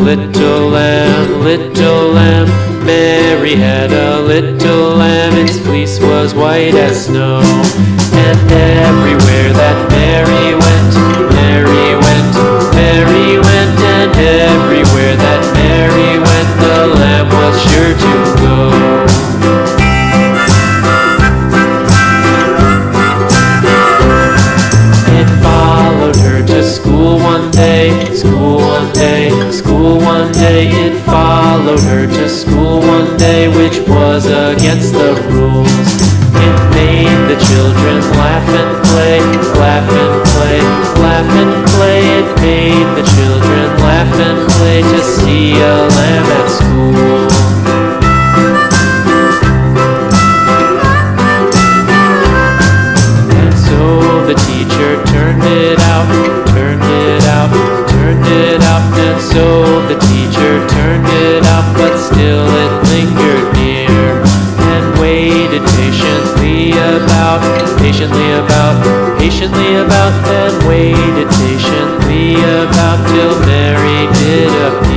Little lamb, little lamb, Mary had a little lamb, its fleece was white as snow. And everywhere that Mary went, Mary went, Mary went, and everywhere that Mary went, the lamb was sure to go. It followed her to school one day, school one day, school one day. It followed her to school one day, which was against the rules. It made the children laugh and play, laugh and play, laugh and play. It made the children laugh and play to see a lamb at school. And so the teacher turned it out, turned it out, turned it out. And so the teacher turned it out, but still it lingered near, and waited patiently about, patiently about, patiently about, and waited patiently about till Mary did appear.